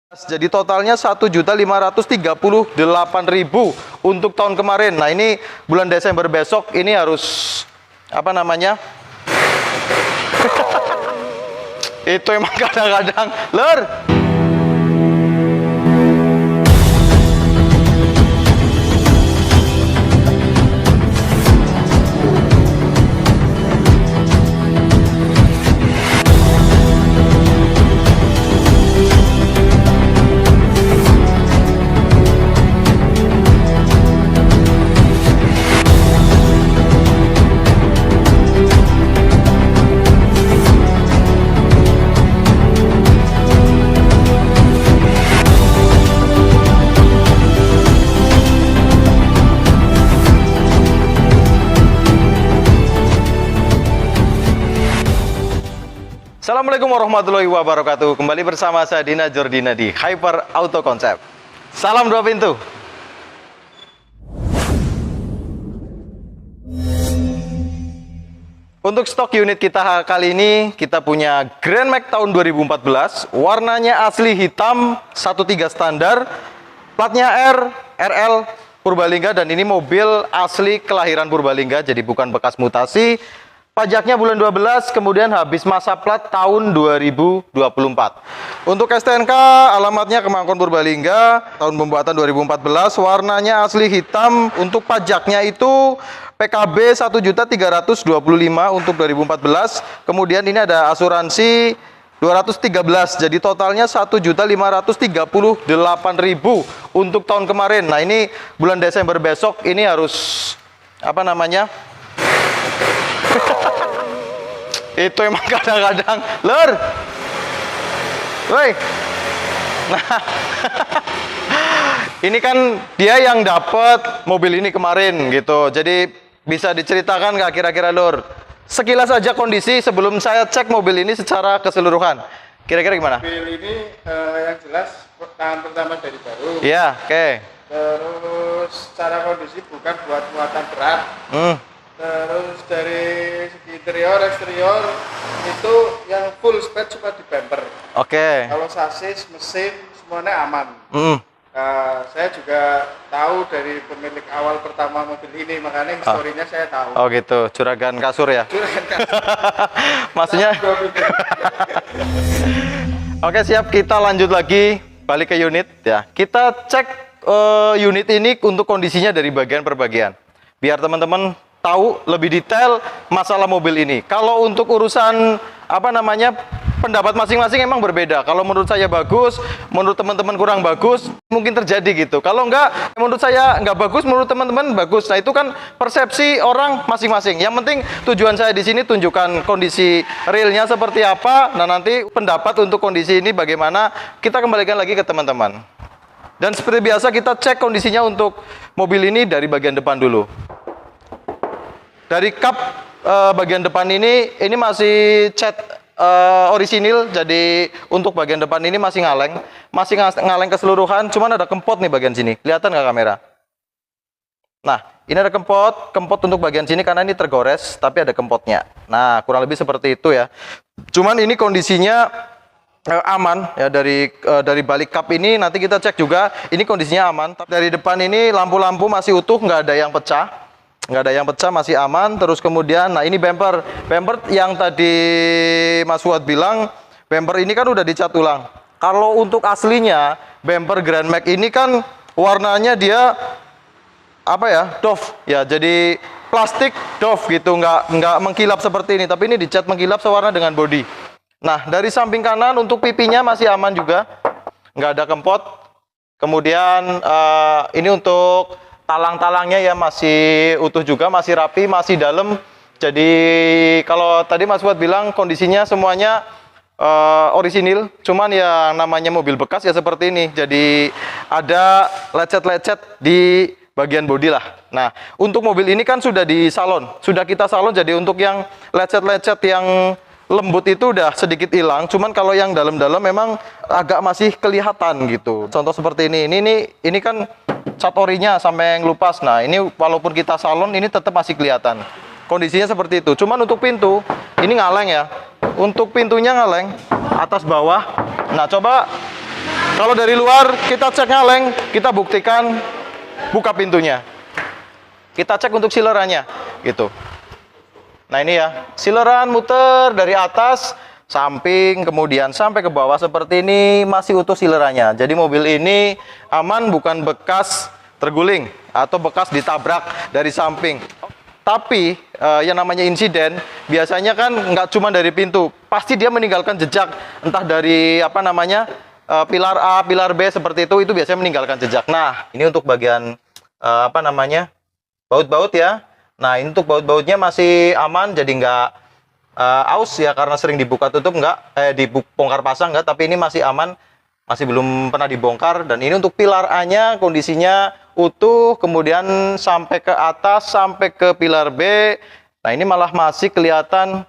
Jadi totalnya 1.538.000 untuk tahun kemarin. Nah, ini bulan Desember besok ini harus apa namanya? Itu emang kadang-kadang lur. Assalamualaikum warahmatullahi wabarakatuh. Kembali bersama saya Dina Jordina di Hyper Auto Concept. Salam dua pintu. Untuk stok unit kita kali ini, kita punya Grand Max tahun 2014. Warnanya asli hitam, 13 standar. Platnya R, RL, Purbalingga. Dan ini mobil asli kelahiran Purbalingga, jadi bukan bekas mutasi. Pajaknya bulan 12, kemudian habis masa plat tahun 2024. Untuk STNK, alamatnya Kemangkon Purbalingga, tahun pembuatan 2014, warnanya asli hitam. Untuk pajaknya itu PKB 1.325.000 untuk 2014. Kemudian ini ada asuransi 213, jadi totalnya 1.538.000 untuk tahun kemarin. Nah, ini bulan Desember besok ini harus apa namanya? Itu emang kadang-kadang lur. Woi. Nah, ini kan dia yang dapat mobil ini kemarin gitu. Jadi bisa diceritakan nggak kira-kira lur? Sekilas aja kondisi sebelum saya cek mobil ini secara keseluruhan. Kira-kira gimana? Mobil ini yang jelas tangan pertama dari baru. Iya, oke. Terus secara kondisi bukan buat muatan berat. Terus dari segi interior, eksterior itu yang full spare cuma di bumper. Oke. Kalau sasis, mesin semuanya aman. Saya juga tahu dari pemilik awal pertama mobil ini, makanya historinya saya tahu. Oh gitu, juragan kasur ya? Juragan kasur. Maksudnya? Oke, siap, kita lanjut lagi, balik ke unit ya. Kita cek unit ini untuk kondisinya dari bagian per bagian. Biar teman-teman tahu lebih detail masalah mobil ini. Kalau untuk urusan apa namanya, pendapat masing-masing emang berbeda. Kalau menurut saya bagus, menurut teman-teman kurang bagus, mungkin terjadi gitu. Kalau enggak, menurut saya enggak bagus, menurut teman-teman bagus. Nah, itu kan persepsi orang masing-masing. Yang penting tujuan saya di sini tunjukkan kondisi realnya seperti apa. Nah, nanti pendapat untuk kondisi ini bagaimana, kita kembalikan lagi ke teman-teman. Dan seperti biasa kita cek kondisinya untuk mobil ini dari bagian depan dulu. Dari kap bagian depan ini masih cat orisinil, jadi untuk bagian depan ini masih ngaleng keseluruhan. Cuman ada kempot nih bagian sini, kelihatan nggak kamera? Nah, ini ada kempot untuk bagian sini karena ini tergores, tapi ada kempotnya. Nah, kurang lebih seperti itu ya. Cuman ini kondisinya aman ya, dari balik kap ini nanti kita cek juga, ini kondisinya aman. Dari depan ini lampu-lampu masih utuh, nggak ada yang pecah. Masih aman. Terus kemudian, nah ini bumper yang tadi Mas Fuad bilang, bumper ini kan udah dicat ulang. Kalau untuk aslinya bumper Grand Max ini kan warnanya dia apa ya, doff ya, jadi plastik doff gitu, nggak mengkilap seperti ini, tapi ini dicat mengkilap sewarna dengan bodi. Nah, dari samping kanan untuk pipinya masih aman juga, nggak ada kempot. Kemudian ini untuk talang-talangnya ya masih utuh juga, masih rapi, masih dalam. Jadi kalau tadi Mas Fuad bilang kondisinya semuanya orisinil, cuman ya namanya mobil bekas ya seperti ini. Jadi ada lecet-lecet di bagian bodi lah. Nah, untuk mobil ini kan sudah di salon, sudah kita salon, jadi untuk yang lecet-lecet yang lembut itu udah sedikit hilang. Cuman kalau yang dalam-dalam memang agak masih kelihatan gitu. Contoh seperti ini kan cat orinya sampai ngelupas. Nah, ini walaupun kita salon ini tetap masih kelihatan. Kondisinya seperti itu. Cuman untuk pintu ini ngaleng ya. Untuk pintunya ngaleng atas bawah. Nah, coba Kalau dari luar kita cek ngaleng, kita buktikan buka pintunya. Kita cek untuk silerannya, gitu. Nah ini ya, sileran muter dari atas, samping, kemudian sampai ke bawah seperti ini, masih utuh silerannya. Jadi mobil ini aman, bukan bekas terguling atau bekas ditabrak dari samping. Tapi yang namanya insiden biasanya kan nggak cuma dari pintu, pasti dia meninggalkan jejak, entah dari apa namanya pilar A, pilar B seperti itu biasanya meninggalkan jejak. Nah ini untuk bagian apa namanya baut-baut ya. Nah ini untuk baut-bautnya masih aman, jadi nggak aus ya karena sering dibuka tutup nggak, dibongkar pasang nggak, tapi ini masih aman, masih belum pernah dibongkar. Dan ini untuk pilar A-nya kondisinya utuh, kemudian sampai ke atas, sampai ke pilar B. Nah ini malah masih kelihatan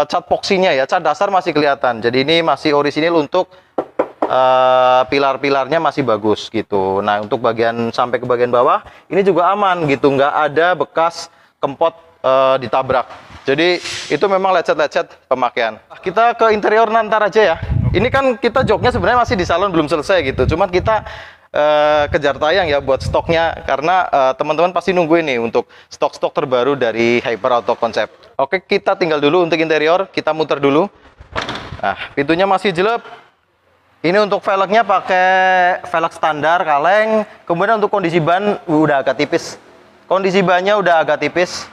cat poksinya ya, cat dasar masih kelihatan. Jadi ini masih orisinil untuk pilar-pilarnya masih bagus gitu. Nah untuk bagian sampai ke bagian bawah ini juga aman gitu, nggak ada bekas kempot ditabrak. Jadi itu memang lecet-lecet pemakaian. Kita ke interior nanti aja ya. Ini kan kita joknya sebenarnya masih di salon, belum selesai gitu. Cuman kita kejar tayang ya buat stoknya, karena teman-teman pasti nunggu ini untuk stok-stok terbaru dari Hyper Auto Concept. Oke, kita tinggal dulu untuk interior, kita muter dulu. Nah, pintunya masih jelek. Ini untuk velgnya pakai velg standar kaleng. Kemudian untuk kondisi ban udah agak tipis. Kondisi bannya udah agak tipis.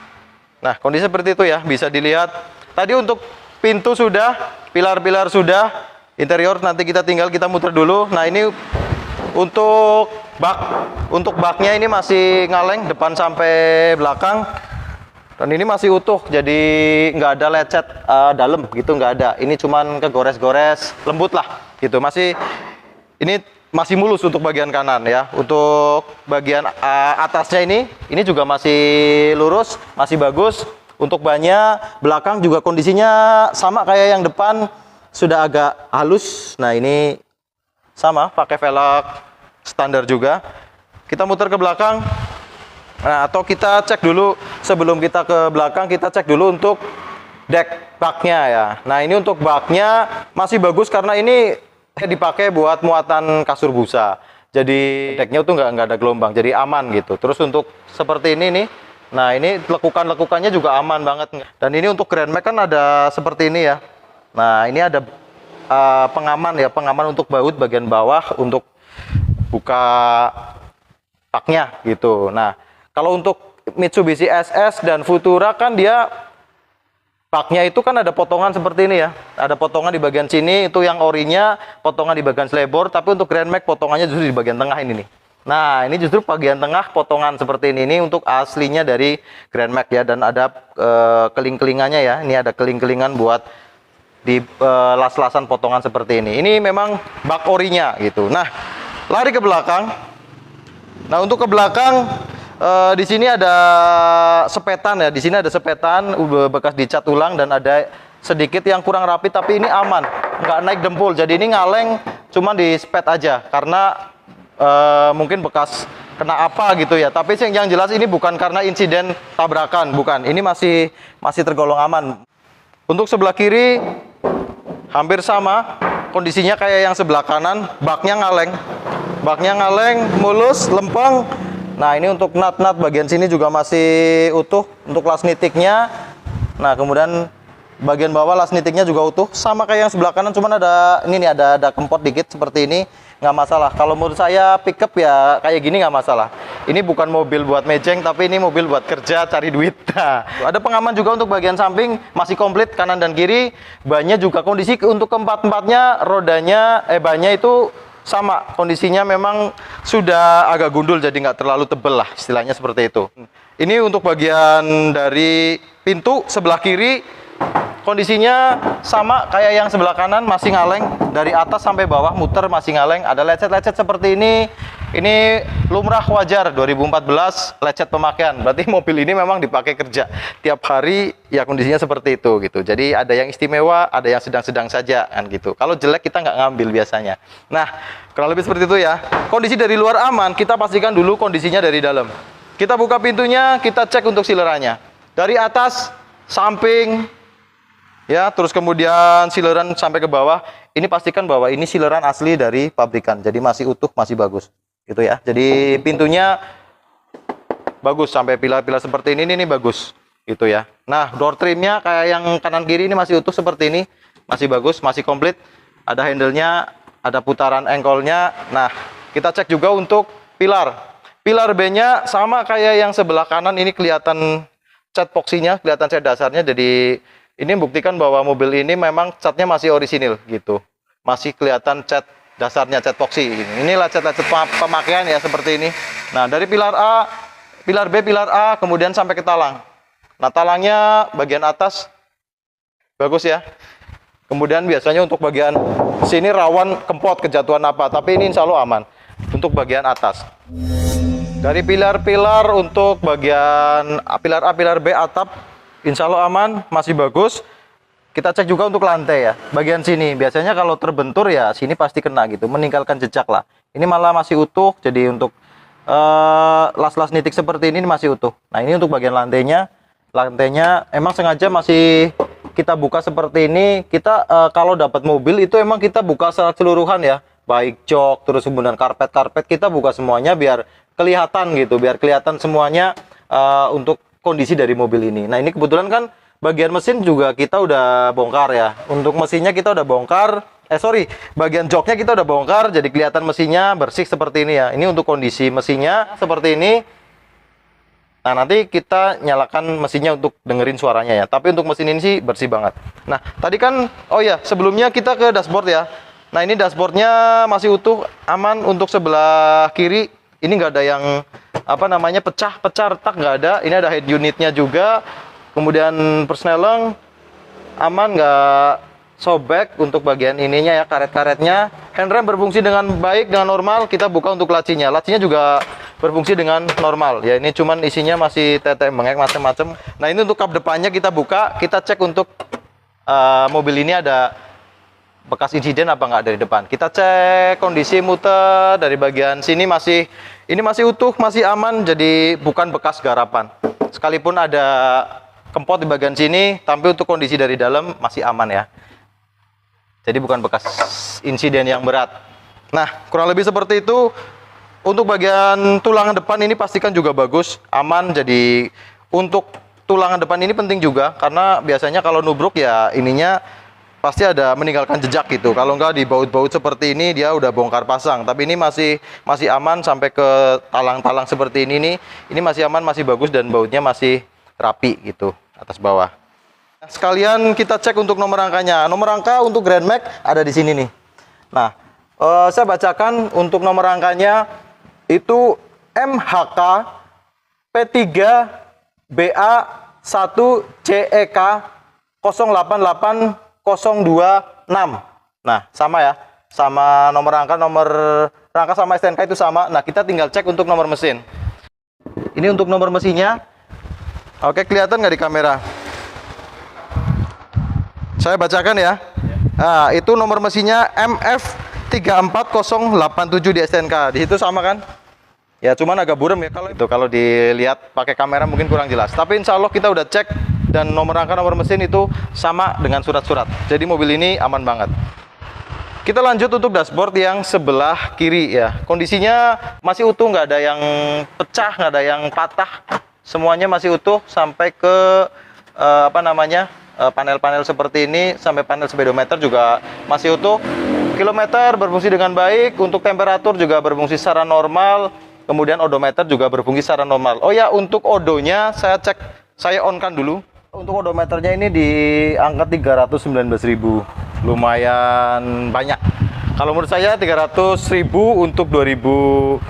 Nah, kondisi seperti itu ya, bisa dilihat. Tadi untuk pintu sudah, pilar-pilar sudah, interior nanti kita tinggal kita muter dulu. Nah, ini untuk bak. Untuk baknya ini masih ngaleng depan sampai belakang. Dan ini masih utuh, jadi nggak ada lecet dalam gitu, nggak ada. Ini cuman kegores-gores, lembut lah gitu. Ini masih mulus untuk bagian kanan ya. Untuk bagian atasnya ini juga masih lurus, masih bagus. Untuk bannya belakang juga kondisinya sama kayak yang depan, sudah agak halus. Nah ini sama, pakai velg standar juga. Kita muter ke belakang. Nah, atau kita cek dulu sebelum kita ke belakang, kita cek dulu untuk deck baknya ya. Nah ini untuk baknya masih bagus karena ini dipakai buat muatan kasur busa. Jadi decknya tuh nggak ada gelombang, jadi aman gitu. Terus untuk seperti ini nih, nah ini lekukan-lekukannya juga aman banget. Dan ini untuk Grand Max kan ada seperti ini ya. Nah ini ada pengaman ya, pengaman untuk baut bagian bawah untuk buka baknya gitu. Nah kalau untuk Mitsubishi SS dan Futura kan dia baknya itu kan ada potongan seperti ini ya. Ada potongan di bagian sini, itu yang orinya, potongan di bagian selebor. Tapi untuk Grand Max potongannya justru di bagian tengah ini nih. Nah ini justru bagian tengah potongan seperti ini untuk aslinya dari Grand Max ya. Dan ada keling-kelingannya ya. Ini ada keling-kelingan buat di las-lasan potongan seperti ini. Ini memang bak orinya gitu. Nah lari ke belakang. Nah untuk ke belakang, di sini ada sepetan ya. Di sini ada sepetan bekas dicat ulang dan ada sedikit yang kurang rapi, tapi ini aman, nggak naik dempul. Jadi ini ngaleng, cuma di spet aja karena mungkin bekas kena apa gitu ya. Tapi yang jelas ini bukan karena insiden tabrakan, bukan. Ini masih tergolong aman. Untuk sebelah kiri hampir sama kondisinya kayak yang sebelah kanan. Baknya ngaleng, mulus, lempeng. Nah ini untuk nut-nut bagian sini juga masih utuh untuk las nitiknya. Nah kemudian bagian bawah las nitiknya juga utuh, sama kayak yang sebelah kanan, cuman ada ini nih, ada kempot dikit seperti ini, nggak masalah. Kalau menurut saya pickup ya kayak gini nggak masalah. Ini bukan mobil buat mejeng, tapi ini mobil buat kerja cari duit. Nah, ada pengaman juga untuk bagian samping masih komplit kanan dan kiri. Bannya juga kondisi untuk keempat-empatnya, rodanya bannya itu sama kondisinya, memang sudah agak gundul, jadi nggak terlalu tebel lah istilahnya seperti itu. Ini untuk bagian dari pintu sebelah kiri kondisinya sama kayak yang sebelah kanan, masih ngaleng dari atas sampai bawah muter masih ngaleng. Ada lecet-lecet seperti ini lumrah, wajar 2014 lecet pemakaian. Berarti mobil ini memang dipakai kerja tiap hari ya, kondisinya seperti itu gitu. Jadi ada yang istimewa, ada yang sedang-sedang saja kan gitu. Kalau jelek kita nggak ngambil biasanya. Nah kurang lebih seperti itu ya. Kondisi dari luar aman, kita pastikan dulu kondisinya dari dalam. Kita buka pintunya, kita cek untuk silerannya dari atas, samping ya, terus kemudian sileran sampai ke bawah. ini pastikan bahwa ini sileran asli dari pabrikan. Jadi masih utuh, masih bagus. Gitu ya. Jadi pintunya bagus sampai pilar-pilar seperti ini bagus. Gitu ya. Nah, door trimnya kayak yang kanan kiri ini masih utuh seperti ini. Masih bagus, masih komplit. Ada handle-nya, ada putaran engkolnya. Nah, kita cek juga untuk pilar. Pilar B-nya sama kayak yang sebelah kanan, ini kelihatan cat epoksinya, kelihatan cat dasarnya. Jadi ini membuktikan bahwa mobil ini memang catnya masih orisinil gitu. Masih kelihatan cat dasarnya, cat epoksi. Inilah cat-cat pemakaian ya seperti ini. Nah, dari pilar A, pilar B, pilar A, kemudian sampai ke talang. Nah, talangnya bagian atas bagus ya. Kemudian biasanya untuk bagian sini rawan kempot, kejatuhan apa. Tapi ini insya Allah aman untuk bagian atas. Dari pilar-pilar untuk bagian pilar A, pilar B, atap, insya Allah aman, masih bagus. Kita cek juga untuk lantai ya. Bagian sini, biasanya kalau terbentur ya sini pasti kena gitu, meninggalkan jejak lah. Ini malah masih utuh, jadi untuk las-las nitik seperti ini masih utuh. Nah, ini untuk bagian lantainya. Lantainya emang sengaja masih kita buka seperti ini. Kita kalau dapat mobil itu emang kita buka secara keseluruhan ya. Baik jok, terus kemudian karpet-karpet kita buka semuanya biar kelihatan gitu, biar kelihatan semuanya untuk kondisi dari mobil ini. Nah, ini kebetulan kan bagian mesin juga kita udah bongkar ya. Untuk mesinnya kita udah bongkar. Bagian joknya kita udah bongkar, jadi kelihatan mesinnya bersih seperti ini ya. Ini untuk kondisi mesinnya seperti ini. Nah, nanti kita nyalakan mesinnya untuk dengerin suaranya ya. Tapi untuk mesin ini sih bersih banget. Nah, tadi kan, oh ya, sebelumnya kita ke dashboard ya. Nah, ini dashboardnya masih utuh, aman. Untuk sebelah kiri, ini nggak ada yang, pecah-pecah retak, nggak ada. Ini ada head unitnya juga. Kemudian persneleng, aman, nggak sobek. Untuk bagian ininya ya, karet-karetnya. Handrem berfungsi dengan baik, dengan normal. Kita buka untuk lacinya. Lacinya juga berfungsi dengan normal ya. Ini cuman isinya masih tetek bengek macam-macam. Nah, ini untuk kap depannya kita buka, kita cek untuk mobil ini ada bekas insiden apa nggak dari depan. Kita cek kondisi muter dari bagian sini ini masih utuh, masih aman, jadi bukan bekas garapan. Sekalipun ada kempot di bagian sini, tapi untuk kondisi dari dalam masih aman ya. Jadi bukan bekas insiden yang berat. Nah, kurang lebih seperti itu. Untuk bagian tulangan depan ini pastikan juga bagus, aman. Jadi untuk tulangan depan ini penting juga, karena biasanya kalau nubruk ya ininya pasti ada meninggalkan jejak gitu. Kalau enggak di baut-baut seperti ini dia udah bongkar pasang. Tapi ini masih aman sampai ke talang-talang seperti ini nih. Ini masih aman, masih bagus, dan bautnya masih rapi gitu atas bawah. Sekalian kita cek untuk nomor rangkanya. Nomor rangka untuk Grand Max ada di sini nih. Nah, saya bacakan untuk nomor rangkanya. Itu MHK P3BA1 CEK 088026. Nah, sama ya. Sama nomor rangka sama STNK itu sama. Nah, kita tinggal cek untuk nomor mesin. Ini untuk nomor mesinnya. Oke, kelihatan nggak di kamera? Saya bacakan ya. Nah, itu nomor mesinnya MF34087 di STNK. Di situ sama kan? Ya, cuman agak buram ya kalau dilihat pakai kamera mungkin kurang jelas. Tapi insya Allah kita udah cek dan nomor rangka nomor mesin itu sama dengan surat-surat. Jadi mobil ini aman banget. Kita lanjut untuk dashboard yang sebelah kiri ya. Kondisinya masih utuh, nggak ada yang pecah, nggak ada yang patah. Semuanya masih utuh sampai ke panel-panel seperti ini, sampai panel speedometer juga masih utuh. Kilometer berfungsi dengan baik. Untuk temperatur juga berfungsi secara normal. Kemudian odometer juga berfungsi secara normal. Oh ya, untuk odonya saya on-kan dulu. Untuk odometernya ini di angka 319.000. Lumayan banyak. Kalau menurut saya 300.000 untuk 2014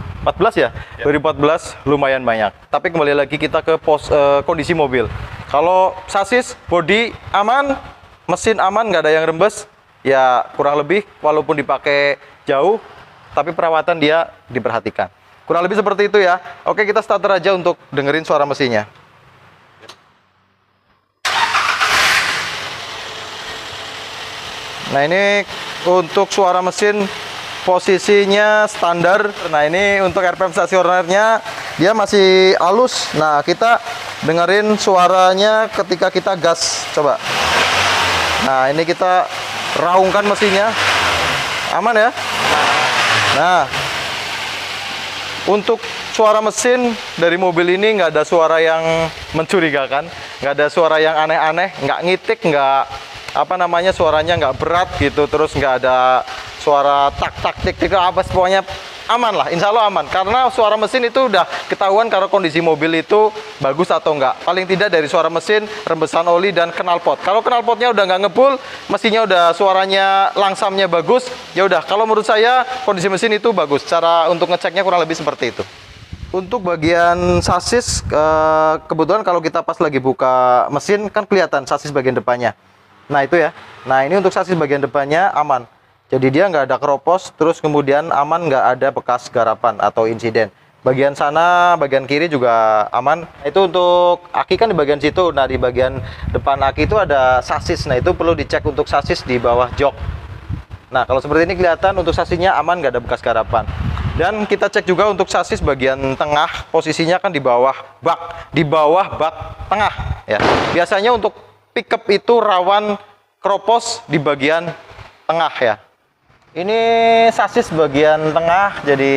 ya. 2014 lumayan banyak. Tapi kembali lagi kita ke kondisi mobil. Kalau sasis, bodi aman, mesin aman, nggak ada yang rembes. Ya kurang lebih, walaupun dipakai jauh, tapi perawatan dia diperhatikan. Kurang lebih seperti itu ya. Oke, kita starter aja untuk dengerin suara mesinnya. Nah, ini untuk suara mesin posisinya standar. Nah, ini untuk RPM stasionernya dia masih halus. Nah, kita dengerin suaranya ketika kita gas. Coba. Nah, ini kita raungkan mesinnya. Aman ya? Nah, untuk suara mesin dari mobil ini nggak ada suara yang mencurigakan, nggak ada suara yang aneh-aneh, nggak ngitik, nggak apa namanya suaranya nggak berat gitu, terus nggak ada suara tak tik tik apa, pokoknya aman lah, insya Allah aman. Karena suara mesin itu udah ketahuan kalau kondisi mobil itu bagus atau enggak. Paling tidak dari suara mesin, rembesan oli, dan knalpot. Kalau knalpotnya udah nggak ngebul, mesinnya udah suaranya langsamnya bagus, ya udah. Kalau menurut saya kondisi mesin itu bagus. Cara untuk ngeceknya kurang lebih seperti itu. Untuk bagian sasis, kebetulan kalau kita pas lagi buka mesin kan kelihatan sasis bagian depannya. Nah itu ya. Nah ini untuk sasis bagian depannya aman. Jadi dia nggak ada keropos, terus kemudian aman, nggak ada bekas garapan atau insiden. Bagian sana, bagian kiri juga aman. Itu untuk aki kan di bagian situ. Nah di bagian depan aki itu ada sasis. Nah itu perlu dicek untuk sasis di bawah jok. Nah kalau seperti ini kelihatan untuk sasisnya aman, nggak ada bekas garapan. Dan kita cek juga untuk sasis bagian tengah, posisinya kan di bawah bak tengah. Ya. Biasanya untuk pickup itu rawan keropos di bagian tengah ya. Ini sasis bagian tengah, jadi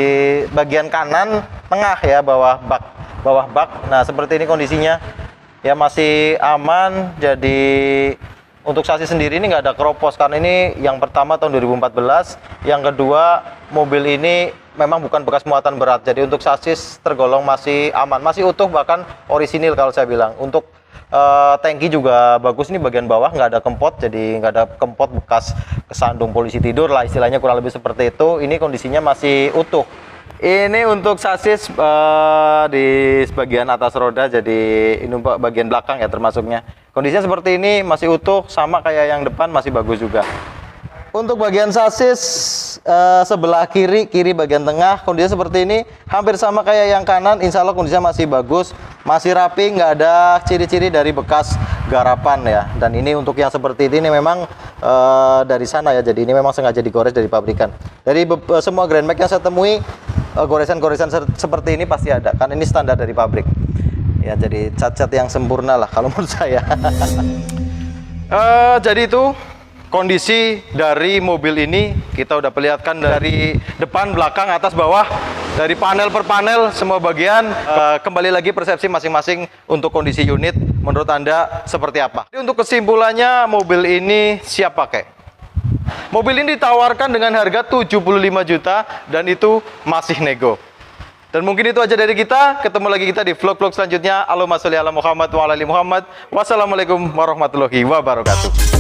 bagian kanan tengah ya, bawah bak. Nah seperti ini kondisinya ya, masih aman. Jadi untuk sasis sendiri ini nggak ada keropos, karena ini yang pertama tahun 2014, yang kedua mobil ini memang bukan bekas muatan berat. Jadi untuk sasis tergolong masih aman, masih utuh, bahkan orisinil kalau saya bilang. Untuk tangki juga bagus, ini bagian bawah nggak ada kempot, jadi nggak ada kempot bekas kesandung polisi tidur lah istilahnya, kurang lebih seperti itu. Ini kondisinya masih utuh. Ini untuk sasis di bagian atas roda, jadi ini bagian belakang ya termasuknya. Kondisinya seperti ini, masih utuh, sama kayak yang depan, masih bagus juga. Untuk bagian sasis sebelah kiri bagian tengah, kondisinya seperti ini, hampir sama kayak yang kanan. Insya Allah kondisinya masih bagus, masih rapi, nggak ada ciri-ciri dari bekas garapan ya. Dan ini untuk yang seperti ini memang dari sana ya, jadi ini memang sengaja digores dari pabrikan. Dari semua Grand Max yang saya temui, goresan-goresan seperti ini pasti ada, kan ini standar dari pabrik ya. Jadi cat-cat yang sempurna lah kalau menurut saya. Jadi itu kondisi dari mobil ini, kita udah perlihatkan dari depan, belakang, atas, bawah, dari panel per panel, semua bagian. Kembali lagi persepsi masing-masing untuk kondisi unit, menurut Anda seperti apa? Jadi untuk kesimpulannya, mobil ini siap pakai. Mobil ini ditawarkan dengan harga 75 juta dan itu masih nego. Dan mungkin itu aja dari kita. Ketemu lagi kita di vlog-vlog selanjutnya. Allahumma sholli ala Muhammad wa ala ali Muhammad. Wassalamualaikum warahmatullahi wabarakatuh.